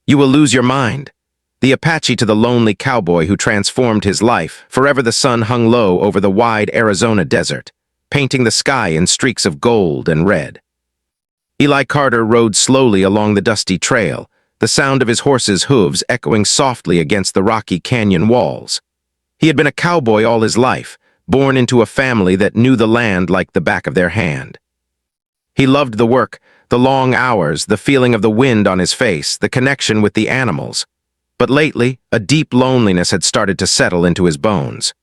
You will lose your mind. The Apache to the lonely cowboy who transformed his life. Forever the sun hung low over the wide Arizona desert, painting the sky in streaks of gold and red. Eli Carter rode slowly along the dusty trail, the sound of his horse's hooves echoing softly against the rocky canyon walls. He had been a cowboy all his life, born into a family that knew the land like the back of their hand. He loved the work, the long hours, the feeling of the wind on his face, the connection with the animals. But lately, a deep loneliness had started to settle into his bones.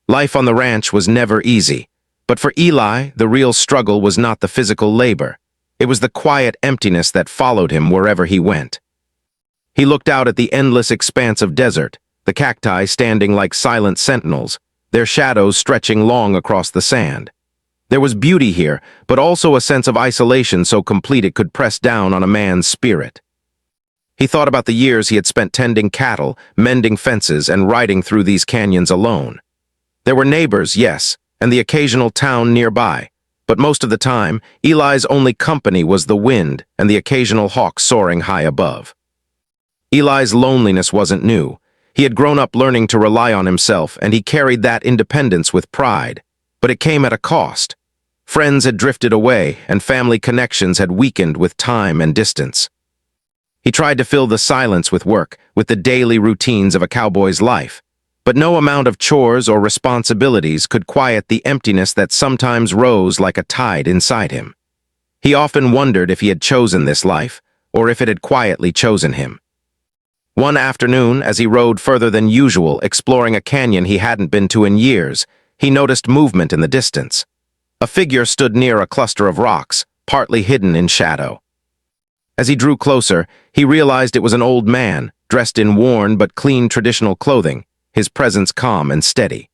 Life on the ranch was never easy, but for Eli, the real struggle was not the physical labor. It was the quiet emptiness that followed him wherever he went. He looked out at the endless expanse of desert, the cacti standing like silent sentinels, their shadows stretching long across the sand. There was beauty here, but also a sense of isolation so complete it could press down on a man's spirit. He thought about the years he had spent tending cattle, mending fences, and riding through these canyons alone. There were neighbors, yes, and the occasional town nearby, but most of the time, Eli's only company was the wind and the occasional hawk soaring high above. Eli's loneliness wasn't new. He had grown up learning to rely on himself, and he carried that independence with pride. But it came at a cost. Friends had drifted away, and family connections had weakened with time and distance. He tried to fill the silence with work, with the daily routines of a cowboy's life. But no amount of chores or responsibilities could quiet the emptiness that sometimes rose like a tide inside him. He often wondered if he had chosen this life, or if it had quietly chosen him. One afternoon, as he rode further than usual, exploring a canyon he hadn't been to in years, he noticed movement in the distance. A figure stood near a cluster of rocks, partly hidden in shadow. As he drew closer, he realized it was an old man, dressed in worn but clean traditional clothing, his presence calm and steady.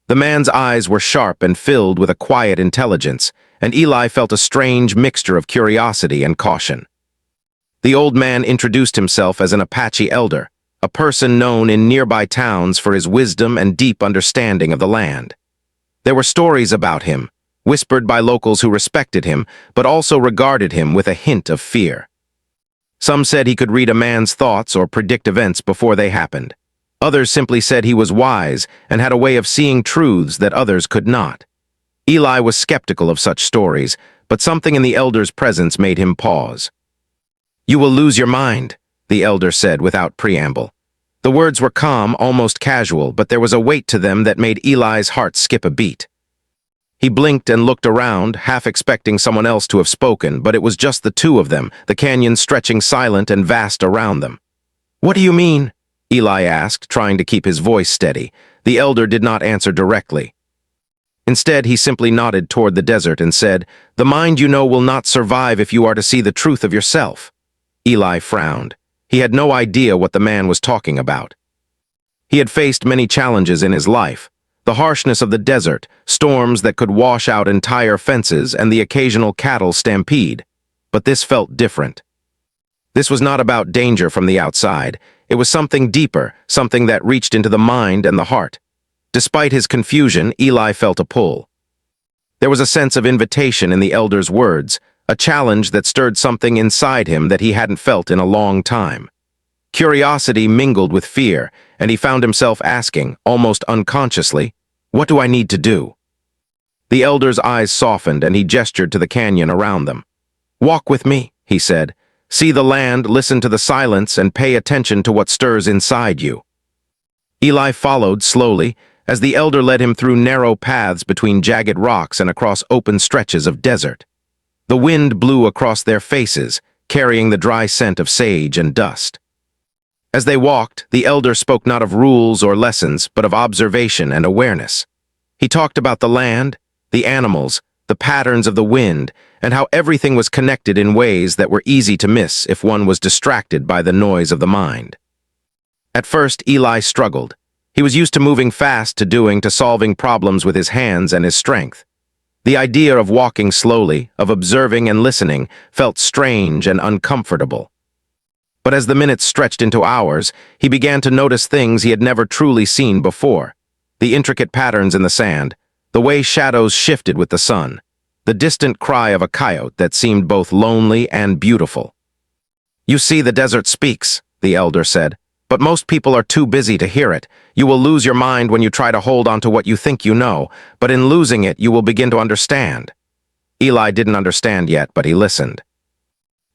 The man's eyes were sharp and filled with a quiet intelligence, and Eli felt a strange mixture of curiosity and caution. The old man introduced himself as an Apache elder, a person known in nearby towns for his wisdom and deep understanding of the land. There were stories about him, whispered by locals who respected him, but also regarded him with a hint of fear. Some said he could read a man's thoughts or predict events before they happened. Others simply said he was wise and had a way of seeing truths that others could not. Eli was skeptical of such stories, but something in the elder's presence made him pause. "You will lose your mind," the elder said without preamble. The words were calm, almost casual, but there was a weight to them that made Eli's heart skip a beat. He blinked and looked around, half expecting someone else to have spoken, but it was just the two of them, the canyon stretching silent and vast around them. "What do you mean?" Eli asked, trying to keep his voice steady. The elder did not answer directly. Instead, he simply nodded toward the desert and said, "The mind you know will not survive if you are to see the truth of yourself." Eli frowned. He had no idea what the man was talking about. He had faced many challenges in his life. The harshness of the desert, storms that could wash out entire fences, and the occasional cattle stampede. But this felt different. This was not about danger from the outside. It was something deeper, something that reached into the mind and the heart. Despite his confusion, Eli felt a pull. There was a sense of invitation in the elder's words, a challenge that stirred something inside him that he hadn't felt in a long time. Curiosity mingled with fear, and he found himself asking, almost unconsciously, "What do I need to do?" The elder's eyes softened, and he gestured to the canyon around them. "Walk with me," he said. "See the land, listen to the silence, and pay attention to what stirs inside you." Eli followed slowly, as the elder led him through narrow paths between jagged rocks and across open stretches of desert. The wind blew across their faces, carrying the dry scent of sage and dust. As they walked, the elder spoke not of rules or lessons, but of observation and awareness. He talked about the land, the animals, the patterns of the wind, and how everything was connected in ways that were easy to miss if one was distracted by the noise of the mind. At first, Eli struggled. He was used to moving fast, to solving problems with his hands and his strength. The idea of walking slowly, of observing and listening, felt strange and uncomfortable. But as the minutes stretched into hours, he began to notice things he had never truly seen before. The intricate patterns in the sand, the way shadows shifted with the sun, the distant cry of a coyote that seemed both lonely and beautiful. "You see, the desert speaks," the elder said. "But most people are too busy to hear it. You will lose your mind when you try to hold on to what you think you know, but in losing it, you will begin to understand." Eli didn't understand yet, but he listened.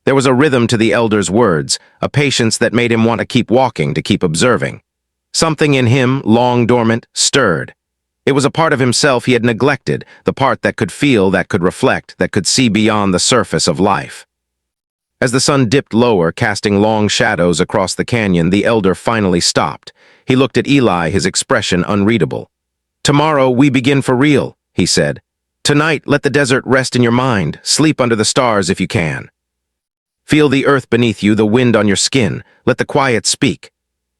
There was a rhythm to the elder's words, a patience that made him want to keep walking, to keep observing. Something in him, long dormant, stirred. It was a part of himself he had neglected, the part that could feel, that could reflect, that could see beyond the surface of life. As the sun dipped lower, casting long shadows across the canyon, the elder finally stopped. He looked at Eli, his expression unreadable. "Tomorrow we begin for real," he said. "Tonight let the desert rest in your mind. Sleep under the stars if you can. Feel the earth beneath you, the wind on your skin. Let the quiet speak."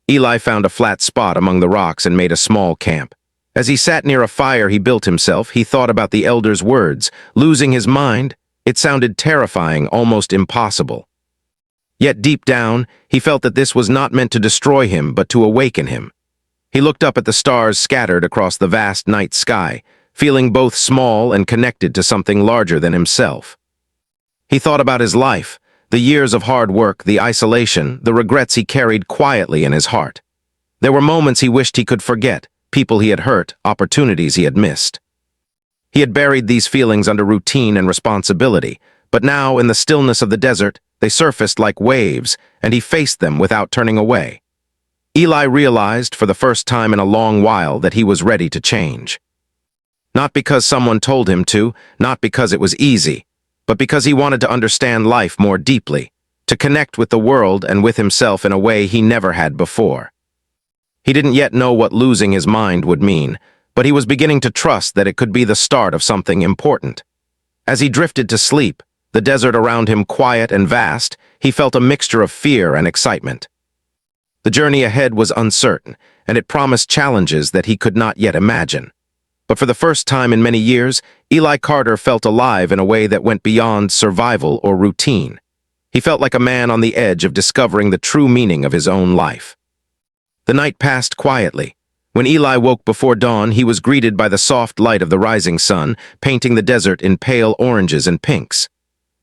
Eli found a flat spot among the rocks and made a small camp. As he sat near a fire he built himself, he thought about the elder's words. Losing his mind? It sounded terrifying, almost impossible. Yet deep down, he felt that this was not meant to destroy him, but to awaken him. He looked up at the stars scattered across the vast night sky, feeling both small and connected to something larger than himself. He thought about his life, the years of hard work, the isolation, the regrets he carried quietly in his heart. There were moments he wished he could forget, people he had hurt, opportunities he had missed. He had buried these feelings under routine and responsibility, but now, in the stillness of the desert, they surfaced like waves, and he faced them without turning away. Eli realized, for the first time in a long while, that he was ready to change. Not because someone told him to, not because it was easy, but because he wanted to understand life more deeply, to connect with the world and with himself in a way he never had before. He didn't yet know what losing his mind would mean, but he was beginning to trust that it could be the start of something important. As he drifted to sleep, the desert around him quiet and vast, he felt a mixture of fear and excitement. The journey ahead was uncertain, and it promised challenges that he could not yet imagine. But for the first time in many years, Eli Carter felt alive in a way that went beyond survival or routine. He felt like a man on the edge of discovering the true meaning of his own life. The night passed quietly. When Eli woke before dawn, he was greeted by the soft light of the rising sun, painting the desert in pale oranges and pinks.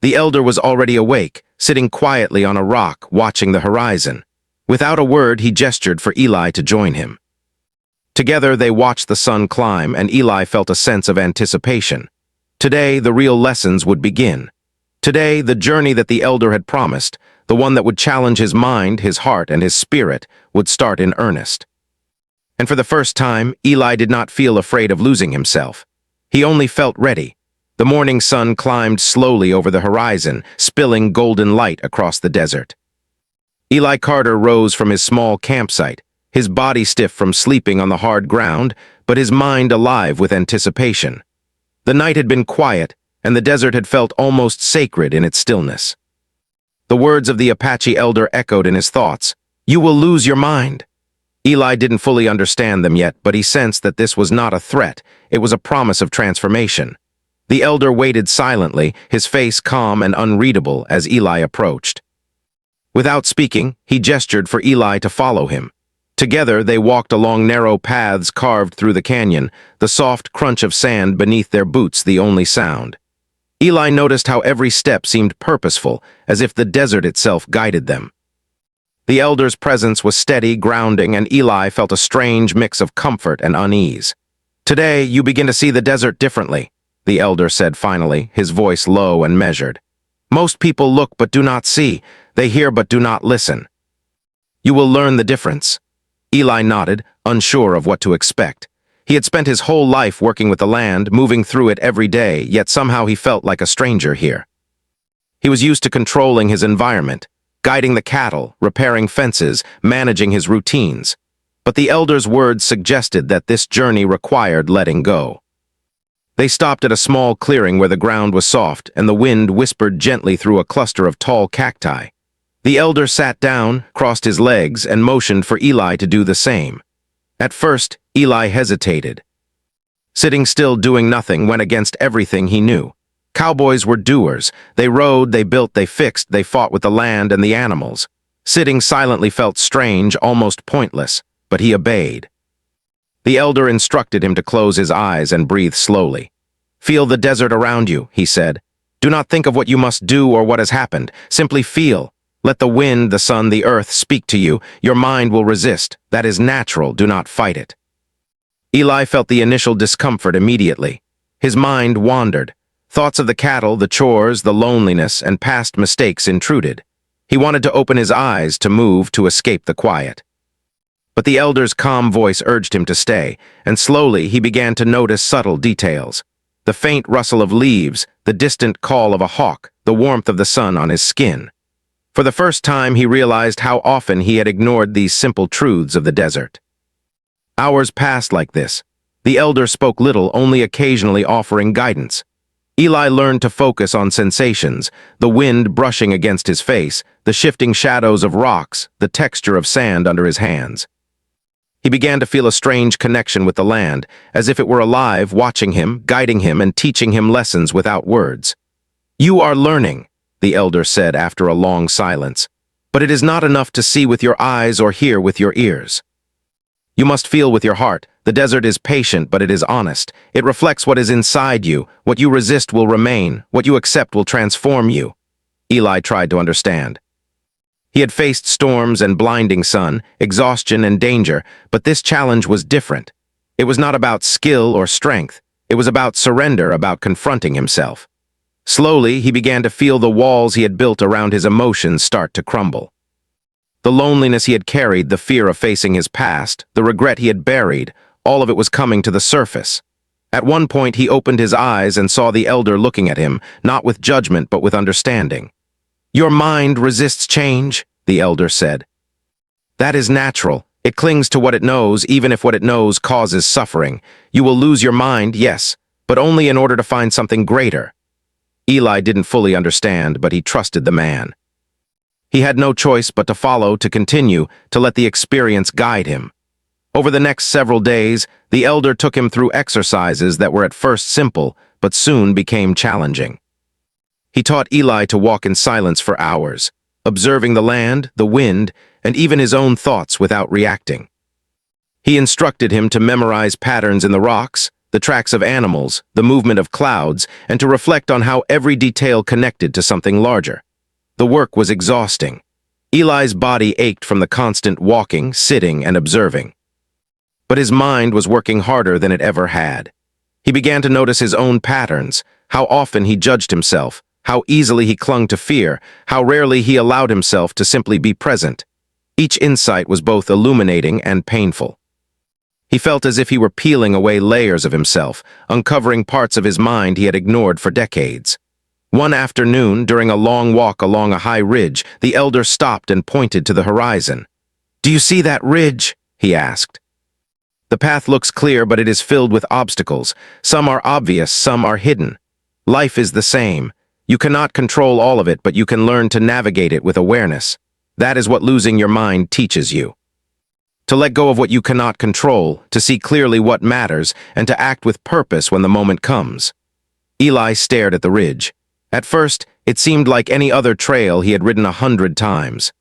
The elder was already awake, sitting quietly on a rock, watching the horizon. Without a word, he gestured for Eli to join him. Together, they watched the sun climb, and Eli felt a sense of anticipation. Today, the real lessons would begin. Today, the journey that the elder had promised, the one that would challenge his mind, his heart, and his spirit, would start in earnest. And for the first time, Eli did not feel afraid of losing himself. He only felt ready. The morning sun climbed slowly over the horizon, spilling golden light across the desert. Eli Carter rose from his small campsite, his body stiff from sleeping on the hard ground, but his mind alive with anticipation. The night had been quiet, and the desert had felt almost sacred in its stillness. The words of the Apache elder echoed in his thoughts. "You will lose your mind." Eli didn't fully understand them yet, but he sensed that this was not a threat, it was a promise of transformation. The elder waited silently, his face calm and unreadable as Eli approached. Without speaking, he gestured for Eli to follow him. Together, they walked along narrow paths carved through the canyon, the soft crunch of sand beneath their boots the only sound. Eli noticed how every step seemed purposeful, as if the desert itself guided them. The elder's presence was steady, grounding, and Eli felt a strange mix of comfort and unease. "Today, you begin to see the desert differently," the elder said finally, his voice low and measured. "Most people look but do not see, they hear but do not listen. You will learn the difference." Eli nodded, unsure of what to expect. He had spent his whole life working with the land, moving through it every day, yet somehow he felt like a stranger here. He was used to controlling his environment, guiding the cattle, repairing fences, managing his routines. But the elder's words suggested that this journey required letting go. They stopped at a small clearing where the ground was soft and the wind whispered gently through a cluster of tall cacti. The elder sat down, crossed his legs, and motioned for Eli to do the same. At first, Eli hesitated. Sitting still doing nothing went against everything he knew. Cowboys were doers. They rode, they built, they fixed, they fought with the land and the animals. Sitting silently felt strange, almost pointless, but he obeyed. The elder instructed him to close his eyes and breathe slowly. "Feel the desert around you," he said. "Do not think of what you must do or what has happened. Simply feel. Let the wind, the sun, the earth speak to you. Your mind will resist. That is natural. Do not fight it. Eli felt the initial discomfort immediately. His mind wandered. Thoughts of the cattle, the chores, the loneliness, and past mistakes intruded. He wanted to open his eyes, to move, to escape the quiet. But the elder's calm voice urged him to stay, and slowly he began to notice subtle details. The faint rustle of leaves, the distant call of a hawk, the warmth of the sun on his skin. For the first time he realized how often he had ignored these simple truths of the desert. Hours passed like this. The elder spoke little, only occasionally offering guidance. Eli learned to focus on sensations, the wind brushing against his face, the shifting shadows of rocks, the texture of sand under his hands. He began to feel a strange connection with the land, as if it were alive, watching him, guiding him, and teaching him lessons without words. "You are learning," the elder said after a long silence, "but it is not enough to see with your eyes or hear with your ears. You must feel with your heart. The desert is patient, but it is honest. It reflects what is inside you. What you resist will remain. What you accept will transform you." Eli tried to understand. He had faced storms and blinding sun, exhaustion and danger, but this challenge was different. It was not about skill or strength. It was about surrender, about confronting himself. Slowly, he began to feel the walls he had built around his emotions start to crumble. The loneliness he had carried, the fear of facing his past, the regret he had buried, all of it was coming to the surface. At one point, he opened his eyes and saw the elder looking at him, not with judgment but with understanding. "Your mind resists change," the elder said. "That is natural. It clings to what it knows, even if what it knows causes suffering. You will lose your mind, yes, but only in order to find something greater." Eli didn't fully understand, but he trusted the man. He had no choice but to follow, to continue, to let the experience guide him. Over the next several days, the elder took him through exercises that were at first simple, but soon became challenging. He taught Eli to walk in silence for hours, observing the land, the wind, and even his own thoughts without reacting. He instructed him to memorize patterns in the rocks, the tracks of animals, the movement of clouds, and to reflect on how every detail connected to something larger. The work was exhausting. Eli's body ached from the constant walking, sitting, and observing. But his mind was working harder than it ever had. He began to notice his own patterns, how often he judged himself, how easily he clung to fear, how rarely he allowed himself to simply be present. Each insight was both illuminating and painful. He felt as if he were peeling away layers of himself, uncovering parts of his mind he had ignored for decades. One afternoon, during a long walk along a high ridge, the elder stopped and pointed to the horizon. "Do you see that ridge?" he asked. "The path looks clear, but it is filled with obstacles. Some are obvious, some are hidden. Life is the same. You cannot control all of it, but you can learn to navigate it with awareness. That is what losing your mind teaches you. To let go of what you cannot control, to see clearly what matters, and to act with purpose when the moment comes." Eli stared at the ridge. At first, it seemed like any other trail he had ridden 100 times.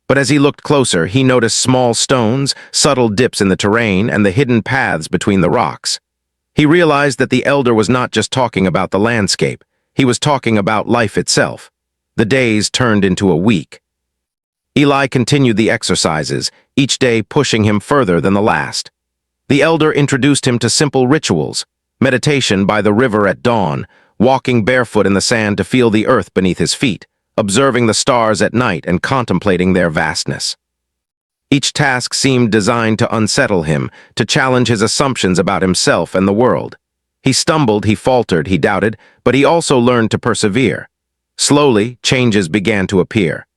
But as he looked closer, he noticed small stones, subtle dips in the terrain, and the hidden paths between the rocks. He realized that the elder was not just talking about the landscape. He was talking about life itself. The days turned into a week. Eli continued the exercises, each day pushing him further than the last. The elder introduced him to simple rituals, meditation by the river at dawn, walking barefoot in the sand to feel the earth beneath his feet, observing the stars at night and contemplating their vastness. Each task seemed designed to unsettle him, to challenge his assumptions about himself and the world. He stumbled, he faltered, he doubted, but he also learned to persevere. Slowly, changes began to appear.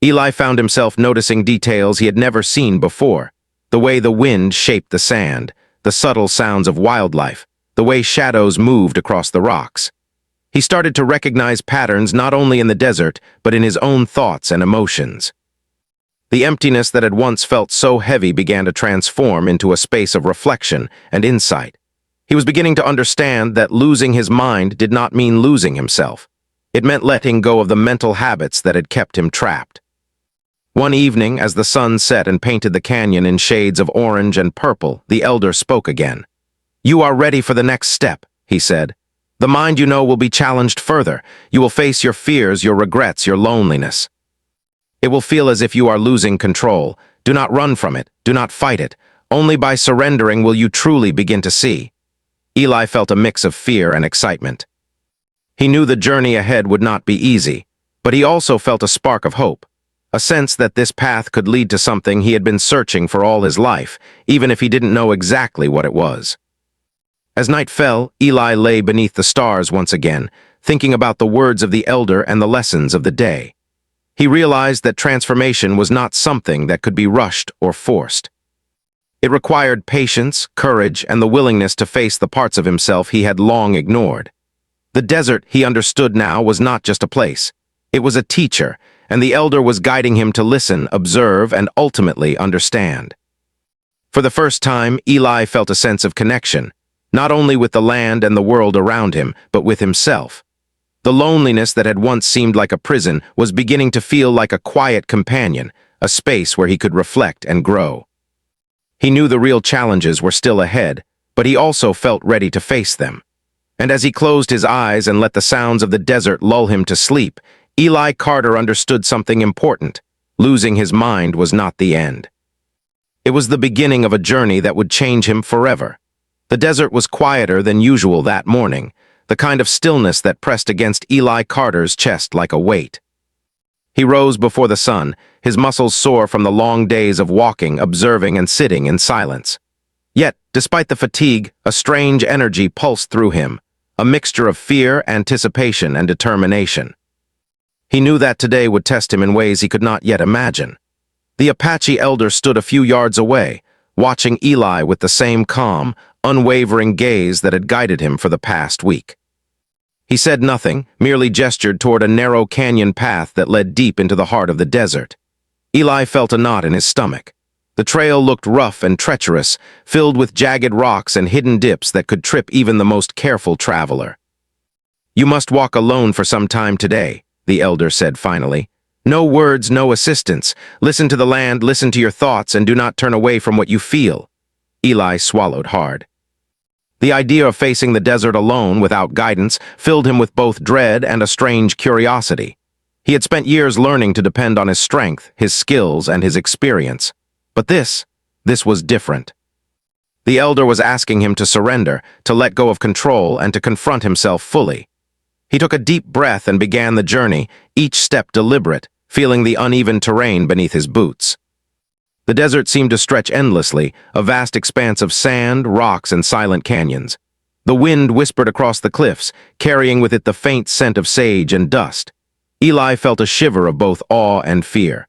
Eli found himself noticing details he had never seen before: the way the wind shaped the sand, the subtle sounds of wildlife, the way shadows moved across the rocks. He started to recognize patterns not only in the desert, but in his own thoughts and emotions. The emptiness that had once felt so heavy began to transform into a space of reflection and insight. He was beginning to understand that losing his mind did not mean losing himself. It meant letting go of the mental habits that had kept him trapped. One evening, as the sun set and painted the canyon in shades of orange and purple, the elder spoke again. "You are ready for the next step," he said. "The mind you know will be challenged further. You will face your fears, your regrets, your loneliness. It will feel as if you are losing control. Do not run from it. Do not fight it. Only by surrendering will you truly begin to see. Eli felt a mix of fear and excitement. He knew the journey ahead would not be easy, but he also felt a spark of hope, a sense that this path could lead to something he had been searching for all his life, even if he didn't know exactly what it was. As night fell, Eli lay beneath the stars once again, thinking about the words of the elder and the lessons of the day. He realized that transformation was not something that could be rushed or forced. It required patience, courage, and the willingness to face the parts of himself he had long ignored. The desert, he understood now, was not just a place. It was a teacher, and the elder was guiding him to listen, observe, and ultimately understand. For the first time, Eli felt a sense of connection, not only with the land and the world around him, but with himself. The loneliness that had once seemed like a prison was beginning to feel like a quiet companion, a space where he could reflect and grow. He knew the real challenges were still ahead, but he also felt ready to face them. And as he closed his eyes and let the sounds of the desert lull him to sleep, Eli Carter understood something important. Losing his mind was not the end. It was the beginning of a journey that would change him forever. The desert was quieter than usual that morning, the kind of stillness that pressed against Eli Carter's chest like a weight. He rose before the sun, his muscles sore from the long days of walking, observing, and sitting in silence. Yet, despite the fatigue, a strange energy pulsed through him, a mixture of fear, anticipation, and determination. He knew that today would test him in ways he could not yet imagine. The Apache elder stood a few yards away, watching Eli with the same calm, unwavering gaze that had guided him for the past week. He said nothing, merely gestured toward a narrow canyon path that led deep into the heart of the desert. Eli felt a knot in his stomach. The trail looked rough and treacherous, filled with jagged rocks and hidden dips that could trip even the most careful traveler. "You must walk alone for some time today," the elder said finally. "No words, no assistance. Listen to the land, listen to your thoughts, and do not turn away from what you feel." Eli swallowed hard. The idea of facing the desert alone without guidance filled him with both dread and a strange curiosity. He had spent years learning to depend on his strength, his skills, and his experience. But this was different. The elder was asking him to surrender, to let go of control, and to confront himself fully. He took a deep breath and began the journey, each step deliberate, feeling the uneven terrain beneath his boots. The desert seemed to stretch endlessly, a vast expanse of sand, rocks, and silent canyons. The wind whispered across the cliffs, carrying with it the faint scent of sage and dust. Eli felt a shiver of both awe and fear.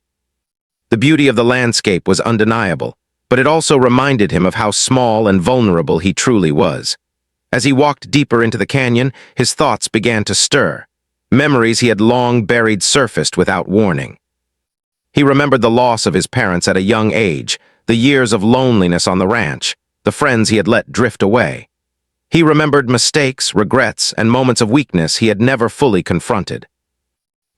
The beauty of the landscape was undeniable, but it also reminded him of how small and vulnerable he truly was. As he walked deeper into the canyon, his thoughts began to stir. Memories he had long buried surfaced without warning. He remembered the loss of his parents at a young age, the years of loneliness on the ranch, the friends he had let drift away. He remembered mistakes, regrets, and moments of weakness he had never fully confronted.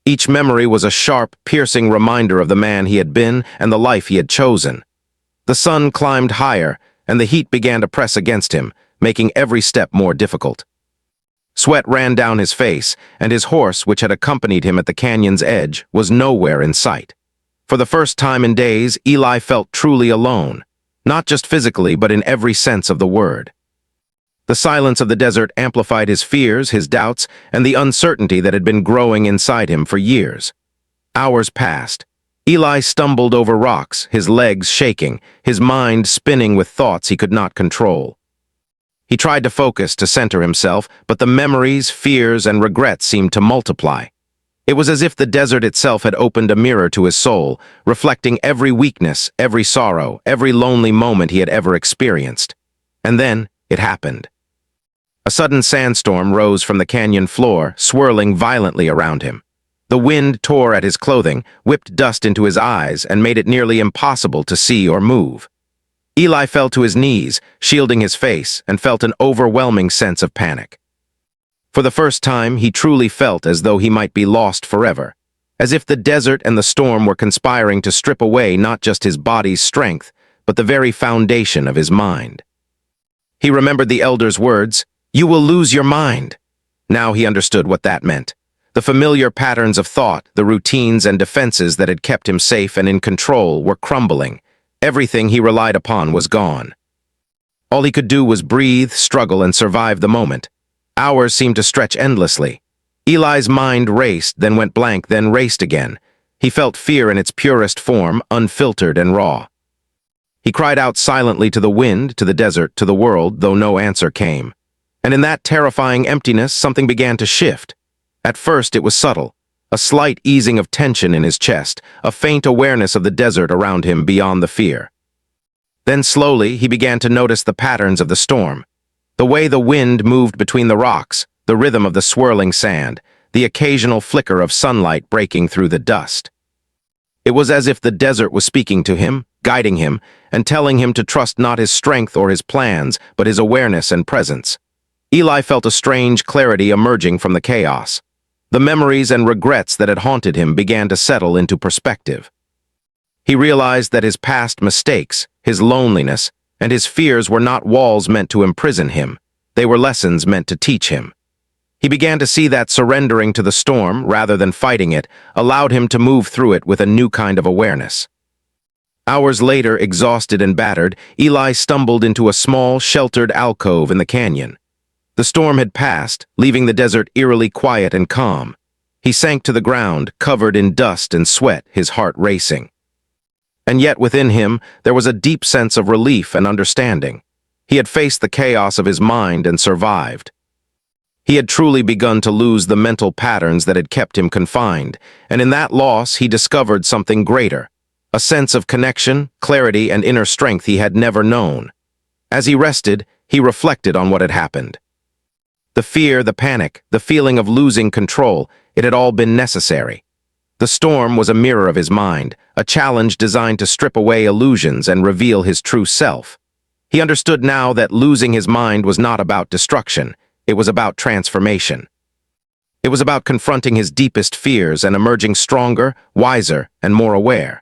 Each memory was a sharp, piercing reminder of the man he had been and the life he had chosen. The sun climbed higher, and the heat began to press against him, making every step more difficult. Sweat ran down his face, and his horse, which had accompanied him at the canyon's edge, was nowhere in sight. For the first time in days, Eli felt truly alone, not just physically, but in every sense of the word. The silence of the desert amplified his fears, his doubts, and the uncertainty that had been growing inside him for years. Hours passed. Eli stumbled over rocks, his legs shaking, his mind spinning with thoughts he could not control. He tried to focus, to center himself, but the memories, fears, and regrets seemed to multiply. It was as if the desert itself had opened a mirror to his soul, reflecting every weakness, every sorrow, every lonely moment he had ever experienced. And then it happened. A sudden sandstorm rose from the canyon floor, swirling violently around him. The wind tore at his clothing, whipped dust into his eyes, and made it nearly impossible to see or move. Eli fell to his knees, shielding his face, and felt an overwhelming sense of panic. For the first time, he truly felt as though he might be lost forever, as if the desert and the storm were conspiring to strip away not just his body's strength, but the very foundation of his mind. He remembered the elder's words, "You will lose your mind." Now he understood what that meant. The familiar patterns of thought, the routines and defenses that had kept him safe and in control were crumbling. Everything he relied upon was gone. All he could do was breathe, struggle, and survive the moment. Hours seemed to stretch endlessly. Eli's mind raced, then went blank, then raced again. He felt fear in its purest form, unfiltered and raw. He cried out silently to the wind, to the desert, to the world, though no answer came. And in that terrifying emptiness, something began to shift. At first, it was subtle, a slight easing of tension in his chest, a faint awareness of the desert around him beyond the fear. Then slowly, he began to notice the patterns of the storm. The way the wind moved between the rocks, the rhythm of the swirling sand, the occasional flicker of sunlight breaking through the dust. It was as if the desert was speaking to him, guiding him, and telling him to trust not his strength or his plans, but his awareness and presence. Eli felt a strange clarity emerging from the chaos. The memories and regrets that had haunted him began to settle into perspective. He realized that his past mistakes, his loneliness, and his fears were not walls meant to imprison him. They were lessons meant to teach him. He began to see that surrendering to the storm, rather than fighting it, allowed him to move through it with a new kind of awareness. Hours later, exhausted and battered, Eli stumbled into a small, sheltered alcove in the canyon. The storm had passed, leaving the desert eerily quiet and calm. He sank to the ground, covered in dust and sweat, his heart racing. And yet within him, there was a deep sense of relief and understanding. He had faced the chaos of his mind and survived. He had truly begun to lose the mental patterns that had kept him confined, and in that loss he discovered something greater, a sense of connection, clarity, and inner strength he had never known. As he rested, he reflected on what had happened. The fear, the panic, the feeling of losing control, it had all been necessary. The storm was a mirror of his mind, a challenge designed to strip away illusions and reveal his true self. He understood now that losing his mind was not about destruction, it was about transformation. It was about confronting his deepest fears and emerging stronger, wiser, and more aware.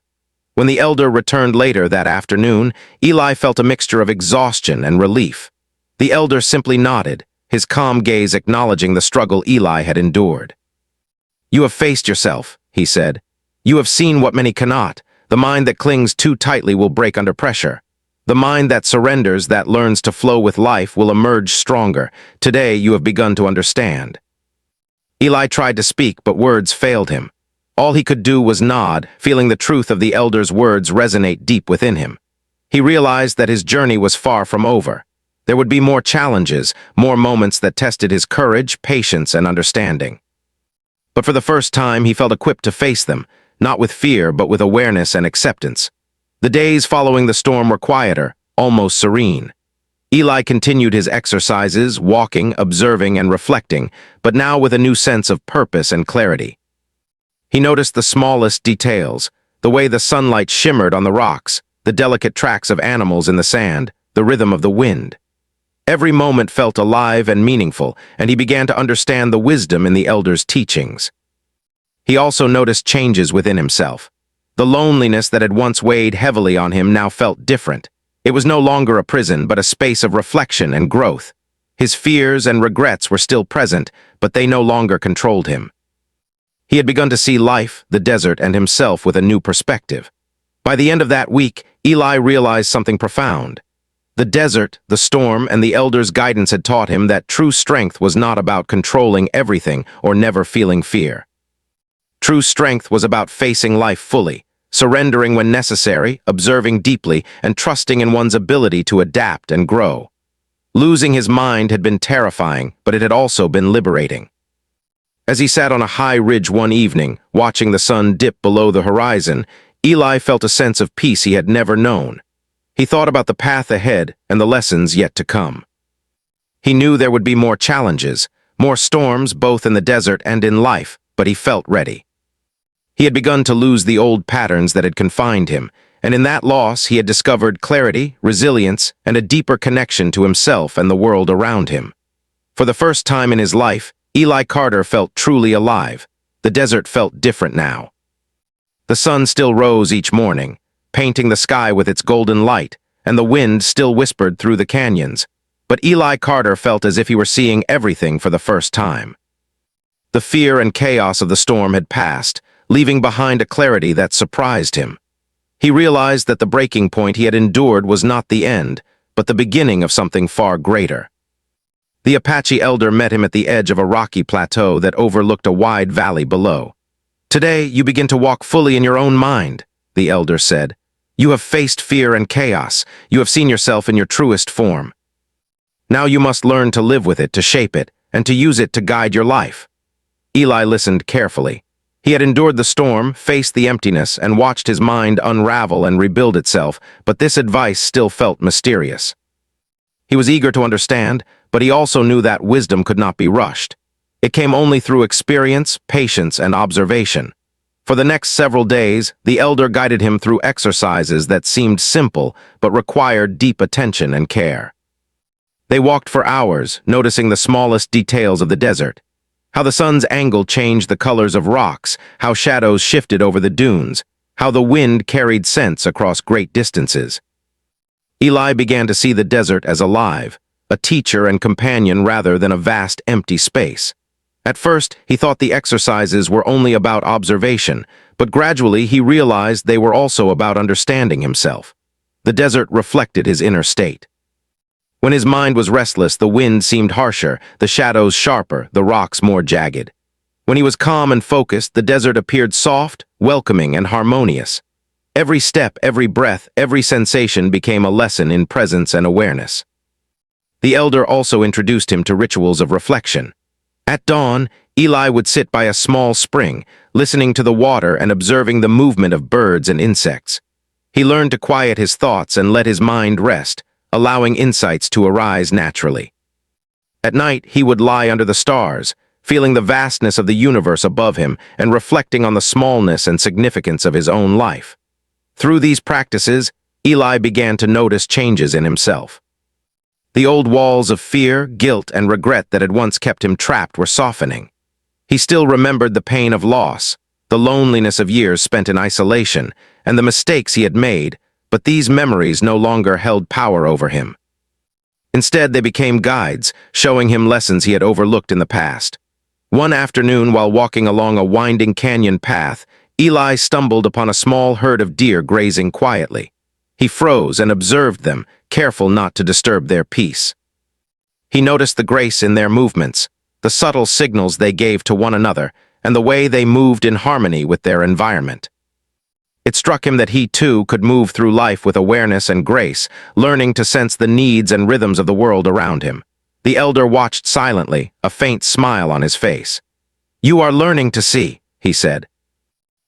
When the elder returned later that afternoon, Eli felt a mixture of exhaustion and relief. The elder simply nodded, his calm gaze acknowledging the struggle Eli had endured. "You have faced yourself," he said. "You have seen what many cannot. The mind that clings too tightly will break under pressure. The mind that surrenders, that learns to flow with life, will emerge stronger. Today you have begun to understand." Eli tried to speak, but words failed him. All he could do was nod, feeling the truth of the elder's words resonate deep within him. He realized that his journey was far from over. There would be more challenges, more moments that tested his courage, patience, and understanding. But for the first time, he felt equipped to face them, not with fear, but with awareness and acceptance. The days following the storm were quieter, almost serene. Eli continued his exercises, walking, observing, and reflecting, but now with a new sense of purpose and clarity. He noticed the smallest details, the way the sunlight shimmered on the rocks, the delicate tracks of animals in the sand, the rhythm of the wind. Every moment felt alive and meaningful, and he began to understand the wisdom in the elder's teachings. He also noticed changes within himself. The loneliness that had once weighed heavily on him now felt different. It was no longer a prison, but a space of reflection and growth. His fears and regrets were still present, but they no longer controlled him. He had begun to see life, the desert, and himself with a new perspective. By the end of that week, Eli realized something profound. The desert, the storm, and the elder's guidance had taught him that true strength was not about controlling everything or never feeling fear. True strength was about facing life fully, surrendering when necessary, observing deeply, and trusting in one's ability to adapt and grow. Losing his mind had been terrifying, but it had also been liberating. As he sat on a high ridge one evening, watching the sun dip below the horizon, Eli felt a sense of peace he had never known. He thought about the path ahead and the lessons yet to come. He knew there would be more challenges, more storms both in the desert and in life, but he felt ready. He had begun to lose the old patterns that had confined him, and in that loss he had discovered clarity, resilience, and a deeper connection to himself and the world around him. For the first time in his life, Eli Carter felt truly alive. The desert felt different now. The sun still rose each morning, painting the sky with its golden light, and the wind still whispered through the canyons, but Eli Carter felt as if he were seeing everything for the first time. The fear and chaos of the storm had passed, leaving behind a clarity that surprised him. He realized that the breaking point he had endured was not the end, but the beginning of something far greater. The Apache elder met him at the edge of a rocky plateau that overlooked a wide valley below. "Today, you begin to walk fully in your own mind," the elder said. "You have faced fear and chaos. You have seen yourself in your truest form. Now you must learn to live with it, to shape it, and to use it to guide your life." Eli listened carefully. He had endured the storm, faced the emptiness, and watched his mind unravel and rebuild itself, but this advice still felt mysterious. He was eager to understand, but he also knew that wisdom could not be rushed. It came only through experience, patience, and observation. For the next several days, the elder guided him through exercises that seemed simple but required deep attention and care. They walked for hours, noticing the smallest details of the desert. How the sun's angle changed the colors of rocks, how shadows shifted over the dunes, how the wind carried scents across great distances. Eli began to see the desert as alive, a teacher and companion rather than a vast empty space. At first, he thought the exercises were only about observation, but gradually he realized they were also about understanding himself. The desert reflected his inner state. When his mind was restless, the wind seemed harsher, the shadows sharper, the rocks more jagged. When he was calm and focused, the desert appeared soft, welcoming, and harmonious. Every step, every breath, every sensation became a lesson in presence and awareness. The elder also introduced him to rituals of reflection. At dawn, Eli would sit by a small spring, listening to the water and observing the movement of birds and insects. He learned to quiet his thoughts and let his mind rest, allowing insights to arise naturally. At night, he would lie under the stars, feeling the vastness of the universe above him and reflecting on the smallness and significance of his own life. Through these practices, Eli began to notice changes in himself. The old walls of fear, guilt, and regret that had once kept him trapped were softening. He still remembered the pain of loss, the loneliness of years spent in isolation, and the mistakes he had made, but these memories no longer held power over him. Instead, they became guides, showing him lessons he had overlooked in the past. One afternoon, while walking along a winding canyon path, Eli stumbled upon a small herd of deer grazing quietly. He froze and observed them, careful not to disturb their peace. He noticed the grace in their movements, the subtle signals they gave to one another, and the way they moved in harmony with their environment. It struck him that he, too, could move through life with awareness and grace, learning to sense the needs and rhythms of the world around him. The elder watched silently, a faint smile on his face. "You are learning to see," he said.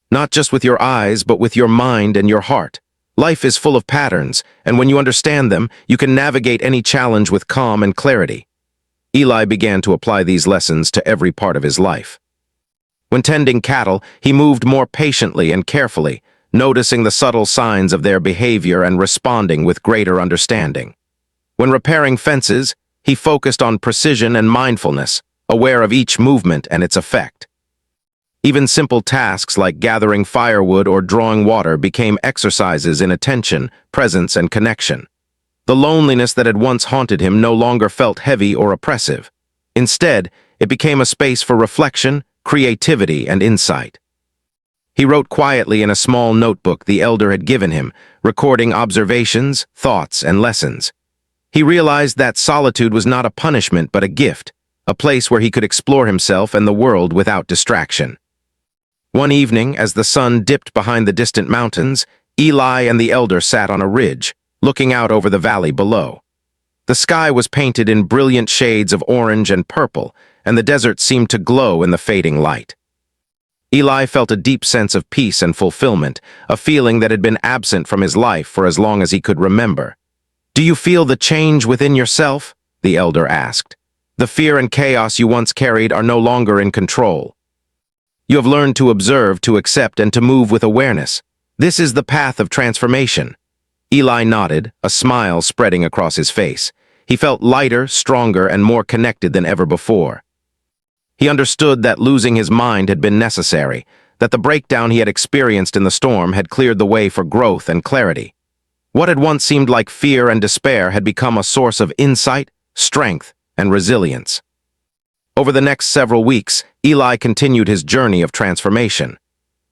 "Not just with your eyes, but with your mind and your heart. Life is full of patterns, and when you understand them, you can navigate any challenge with calm and clarity." Eli began to apply these lessons to every part of his life. When tending cattle, he moved more patiently and carefully, noticing the subtle signs of their behavior and responding with greater understanding. When repairing fences, he focused on precision and mindfulness, aware of each movement and its effect. Even simple tasks like gathering firewood or drawing water became exercises in attention, presence, and connection. The loneliness that had once haunted him no longer felt heavy or oppressive. Instead, it became a space for reflection, creativity, and insight. He wrote quietly in a small notebook the elder had given him, recording observations, thoughts, and lessons. He realized that solitude was not a punishment but a gift, a place where he could explore himself and the world without distraction. One evening, as the sun dipped behind the distant mountains, Eli and the elder sat on a ridge, looking out over the valley below. The sky was painted in brilliant shades of orange and purple, and the desert seemed to glow in the fading light. Eli felt a deep sense of peace and fulfillment, a feeling that had been absent from his life for as long as he could remember. "Do you feel the change within yourself?" the elder asked. "The fear and chaos you once carried are no longer in control. You have learned to observe, to accept, and to move with awareness. This is the path of transformation." Eli nodded, a smile spreading across his face. He felt lighter, stronger, and more connected than ever before. He understood that losing his mind had been necessary, that the breakdown he had experienced in the storm had cleared the way for growth and clarity. What had once seemed like fear and despair had become a source of insight, strength, and resilience. Over the next several weeks, Eli continued his journey of transformation.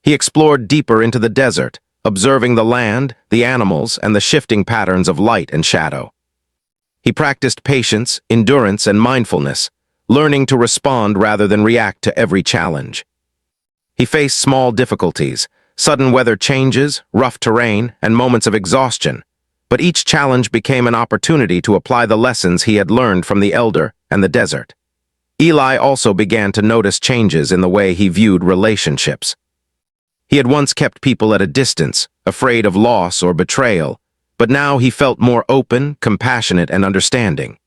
He explored deeper into the desert, observing the land, the animals, and the shifting patterns of light and shadow. He practiced patience, endurance, and mindfulness, learning to respond rather than react to every challenge. He faced small difficulties, sudden weather changes, rough terrain, and moments of exhaustion, but each challenge became an opportunity to apply the lessons he had learned from the elder and the desert. Eli also began to notice changes in the way he viewed relationships. He had once kept people at a distance, afraid of loss or betrayal, but now he felt more open, compassionate, and understanding.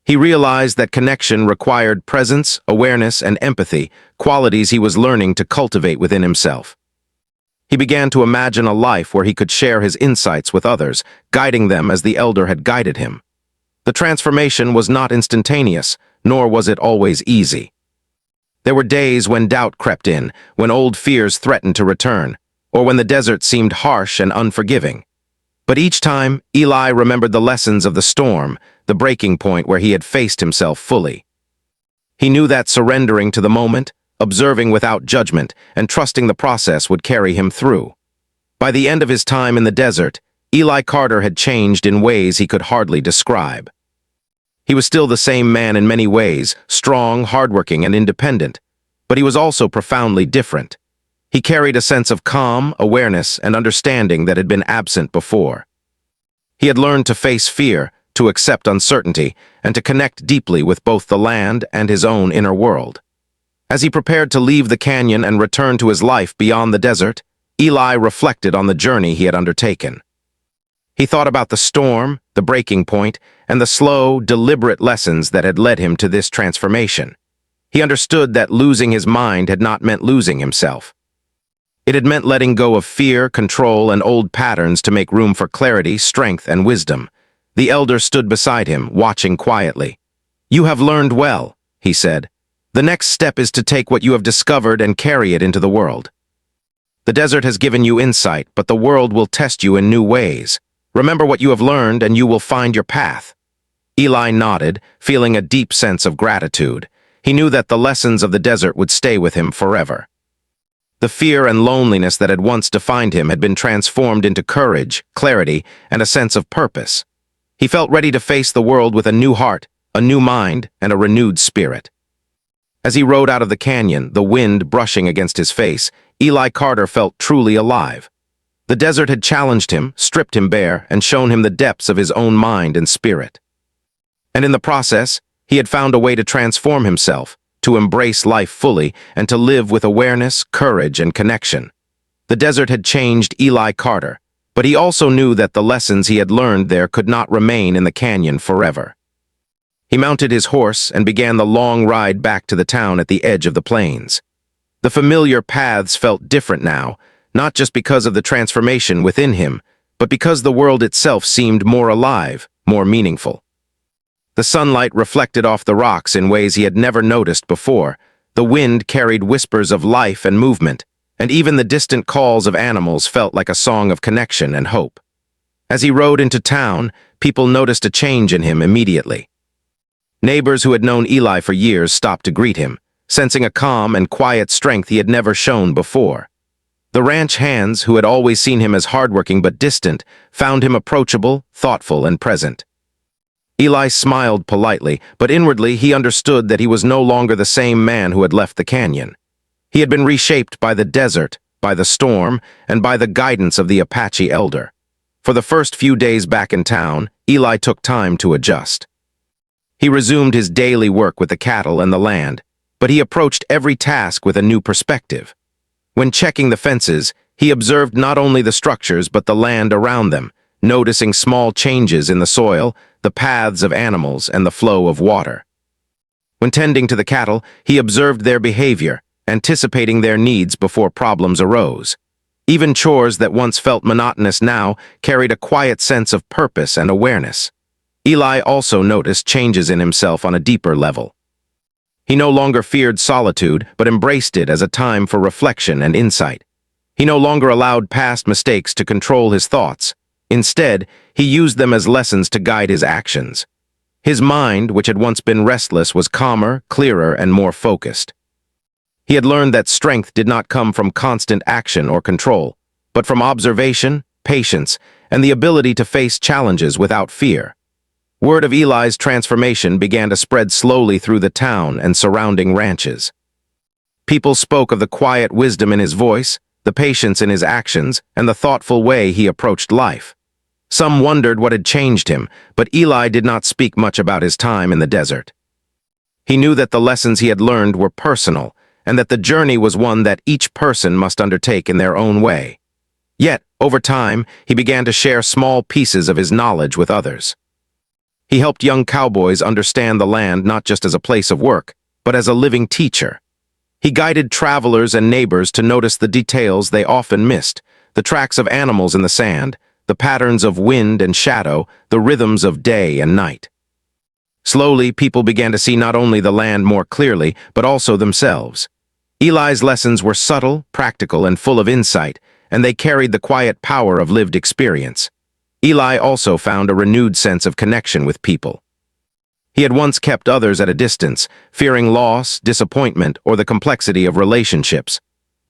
He realized that connection required presence, awareness, and empathy, qualities he was learning to cultivate within himself. He began to imagine a life where he could share his insights with others, guiding them as the elder had guided him. The transformation was not instantaneous, nor was it always easy. There were days when doubt crept in, when old fears threatened to return, or when the desert seemed harsh and unforgiving. But each time, Eli remembered the lessons of the storm, the breaking point where he had faced himself fully. He knew that surrendering to the moment, observing without judgment, and trusting the process would carry him through. By the end of his time in the desert, Eli Carter had changed in ways he could hardly describe. He was still the same man in many ways, strong, hardworking, and independent, but he was also profoundly different. He carried a sense of calm, awareness, and understanding that had been absent before. He had learned to face fear, to accept uncertainty, and to connect deeply with both the land and his own inner world. As he prepared to leave the canyon and return to his life beyond the desert, Eli reflected on the journey he had undertaken. He thought about the storm, the breaking point, and the slow, deliberate lessons that had led him to this transformation. He understood that losing his mind had not meant losing himself. It had meant letting go of fear, control, and old patterns to make room for clarity, strength, and wisdom. The elder stood beside him, watching quietly. "You have learned well," he said. "The next step is to take what you have discovered and carry it into the world. The desert has given you insight, but the world will test you in new ways. Remember what you have learned and you will find your path." Eli nodded, feeling a deep sense of gratitude. He knew that the lessons of the desert would stay with him forever. The fear and loneliness that had once defined him had been transformed into courage, clarity, and a sense of purpose. He felt ready to face the world with a new heart, a new mind, and a renewed spirit. As he rode out of the canyon, the wind brushing against his face, Eli Carter felt truly alive. The desert had challenged him, stripped him bare, and shown him the depths of his own mind and spirit. And in the process, he had found a way to transform himself, to embrace life fully, and to live with awareness, courage, and connection. The desert had changed Eli Carter, but he also knew that the lessons he had learned there could not remain in the canyon forever. He mounted his horse and began the long ride back to the town at the edge of the plains. The familiar paths felt different now, not just because of the transformation within him, but because the world itself seemed more alive, more meaningful. The sunlight reflected off the rocks in ways he had never noticed before. The wind carried whispers of life and movement, and even the distant calls of animals felt like a song of connection and hope. As he rode into town, people noticed a change in him immediately. Neighbors who had known Eli for years stopped to greet him, sensing a calm and quiet strength he had never shown before. The ranch hands, who had always seen him as hardworking but distant, found him approachable, thoughtful, and present. Eli smiled politely, but inwardly he understood that he was no longer the same man who had left the canyon. He had been reshaped by the desert, by the storm, and by the guidance of the Apache elder. For the first few days back in town, Eli took time to adjust. He resumed his daily work with the cattle and the land, but he approached every task with a new perspective. When checking the fences, he observed not only the structures but the land around them, noticing small changes in the soil, the paths of animals, and the flow of water. When tending to the cattle, he observed their behavior, anticipating their needs before problems arose. Even chores that once felt monotonous now carried a quiet sense of purpose and awareness. Eli also noticed changes in himself on a deeper level. He no longer feared solitude, but embraced it as a time for reflection and insight. He no longer allowed past mistakes to control his thoughts. Instead, he used them as lessons to guide his actions. His mind, which had once been restless, was calmer, clearer, and more focused. He had learned that strength did not come from constant action or control, but from observation, patience, and the ability to face challenges without fear. Word of Eli's transformation began to spread slowly through the town and surrounding ranches. People spoke of the quiet wisdom in his voice, the patience in his actions, and the thoughtful way he approached life. Some wondered what had changed him, but Eli did not speak much about his time in the desert. He knew that the lessons he had learned were personal, and that the journey was one that each person must undertake in their own way. Yet, over time, he began to share small pieces of his knowledge with others. He helped young cowboys understand the land not just as a place of work, but as a living teacher. He guided travelers and neighbors to notice the details they often missed, the tracks of animals in the sand, the patterns of wind and shadow, the rhythms of day and night. Slowly, people began to see not only the land more clearly, but also themselves. Eli's lessons were subtle, practical, and full of insight, and they carried the quiet power of lived experience. Eli also found a renewed sense of connection with people. He had once kept others at a distance, fearing loss, disappointment, or the complexity of relationships.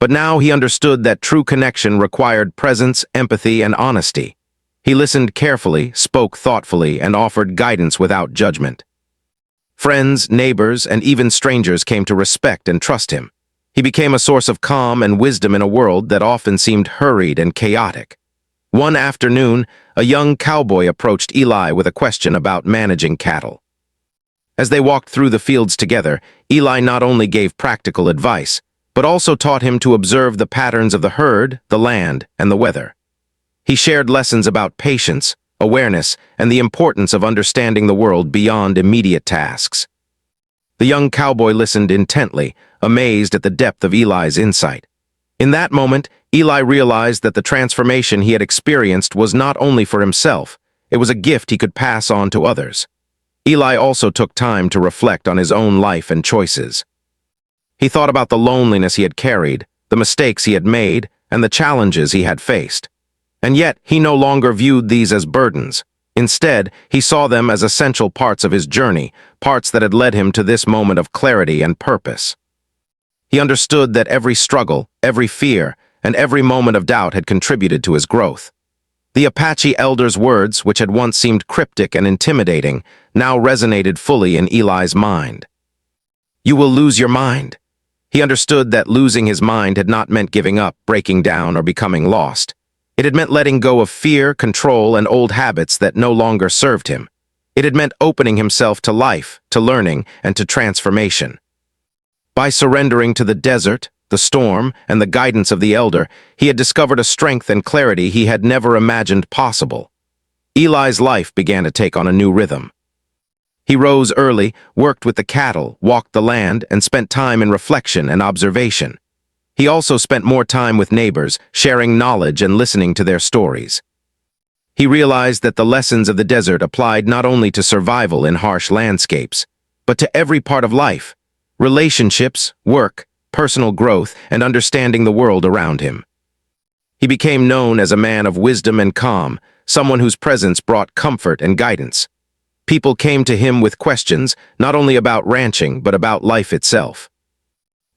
But now he understood that true connection required presence, empathy, and honesty. He listened carefully, spoke thoughtfully, and offered guidance without judgment. Friends, neighbors, and even strangers came to respect and trust him. He became a source of calm and wisdom in a world that often seemed hurried and chaotic. One afternoon, a young cowboy approached Eli with a question about managing cattle. As they walked through the fields together, Eli not only gave practical advice, but also taught him to observe the patterns of the herd, the land, and the weather. He shared lessons about patience, awareness, and the importance of understanding the world beyond immediate tasks. The young cowboy listened intently, amazed at the depth of Eli's insight. In that moment, Eli realized that the transformation he had experienced was not only for himself, it was a gift he could pass on to others. Eli also took time to reflect on his own life and choices. He thought about the loneliness he had carried, the mistakes he had made, and the challenges he had faced. And yet, he no longer viewed these as burdens. Instead, he saw them as essential parts of his journey, parts that had led him to this moment of clarity and purpose. He understood that every struggle, every fear, and every moment of doubt had contributed to his growth. The Apache elder's words, which had once seemed cryptic and intimidating, now resonated fully in Eli's mind. "You will lose your mind." He understood that losing his mind had not meant giving up, breaking down, or becoming lost. It had meant letting go of fear, control, and old habits that no longer served him. It had meant opening himself to life, to learning, and to transformation. By surrendering to the desert, the storm, and the guidance of the elder, he had discovered a strength and clarity he had never imagined possible. Eli's life began to take on a new rhythm. He rose early, worked with the cattle, walked the land, and spent time in reflection and observation. He also spent more time with neighbors, sharing knowledge and listening to their stories. He realized that the lessons of the desert applied not only to survival in harsh landscapes, but to every part of life: relationships, work, personal growth, and understanding the world around him. He became known as a man of wisdom and calm, someone whose presence brought comfort and guidance. People came to him with questions, not only about ranching, but about life itself.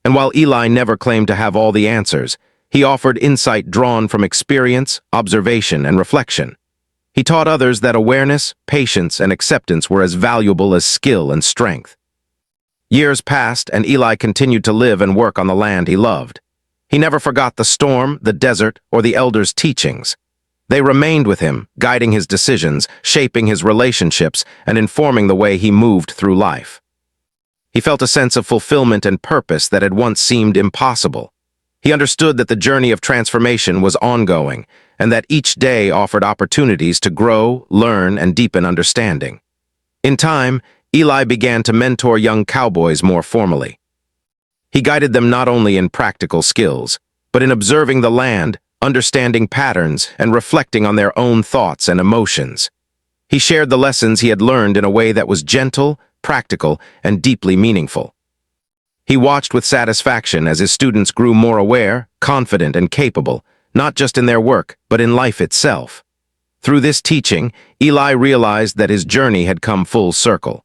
And while Eli never claimed to have all the answers, he offered insight drawn from experience, observation, and reflection. He taught others that awareness, patience, and acceptance were as valuable as skill and strength. Years passed, and Eli continued to live and work on the land he loved. He never forgot the storm, the desert, or the elders' teachings. They remained with him, guiding his decisions, shaping his relationships, and informing the way he moved through life. He felt a sense of fulfillment and purpose that had once seemed impossible. He understood that the journey of transformation was ongoing, and that each day offered opportunities to grow, learn, and deepen understanding. In time, Eli began to mentor young cowboys more formally. He guided them not only in practical skills, but in observing the land, understanding patterns, and reflecting on their own thoughts and emotions. He shared the lessons he had learned in a way that was gentle, practical, and deeply meaningful. He watched with satisfaction as his students grew more aware, confident, and capable, not just in their work, but in life itself. Through this teaching, Eli realized that his journey had come full circle.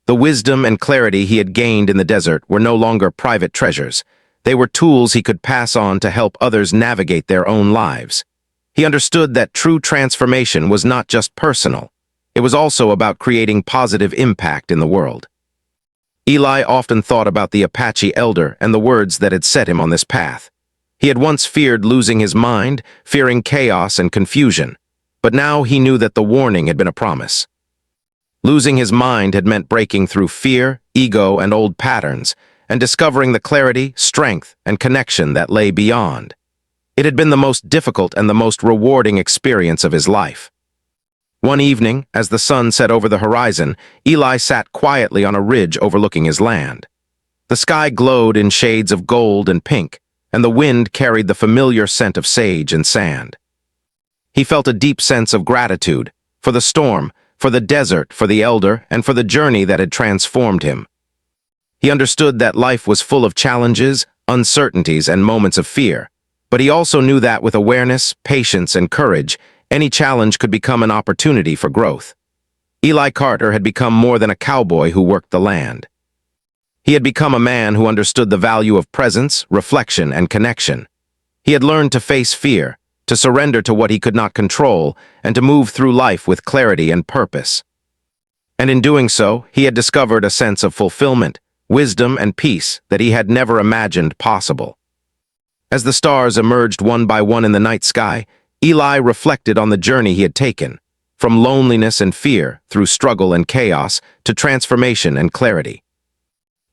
The wisdom and clarity he had gained in the desert were no longer private treasures. They were tools he could pass on to help others navigate their own lives. He understood that true transformation was not just personal. It was also about creating positive impact in the world. Eli often thought about the Apache elder and the words that had set him on this path. He had once feared losing his mind, fearing chaos and confusion, but now he knew that the warning had been a promise. Losing his mind had meant breaking through fear, ego, and old patterns, and discovering the clarity, strength, and connection that lay beyond. It had been the most difficult and the most rewarding experience of his life. One evening, as the sun set over the horizon, Eli sat quietly on a ridge overlooking his land. The sky glowed in shades of gold and pink, and the wind carried the familiar scent of sage and sand. He felt a deep sense of gratitude for the storm, for the desert, for the elder, and for the journey that had transformed him. He understood that life was full of challenges, uncertainties, and moments of fear, but he also knew that with awareness, patience, and courage, any challenge could become an opportunity for growth. Eli Carter had become more than a cowboy who worked the land. He had become a man who understood the value of presence, reflection, and connection. He had learned to face fear, to surrender to what he could not control, and to move through life with clarity and purpose. And in doing so, he had discovered a sense of fulfillment, wisdom, and peace that he had never imagined possible. As the stars emerged one by one in the night sky, Eli reflected on the journey he had taken, from loneliness and fear through struggle and chaos to transformation and clarity.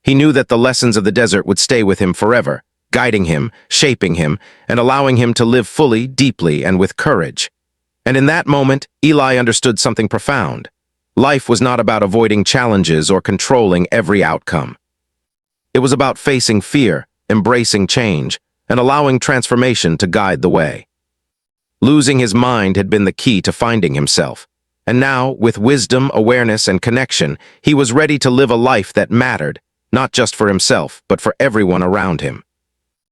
He knew that the lessons of the desert would stay with him forever, guiding him, shaping him, and allowing him to live fully, deeply, and with courage. And in that moment, Eli understood something profound. Life was not about avoiding challenges or controlling every outcome. It was about facing fear, embracing change, and allowing transformation to guide the way. Losing his mind had been the key to finding himself, and now, with wisdom, awareness, and connection, he was ready to live a life that mattered, not just for himself, but for everyone around him.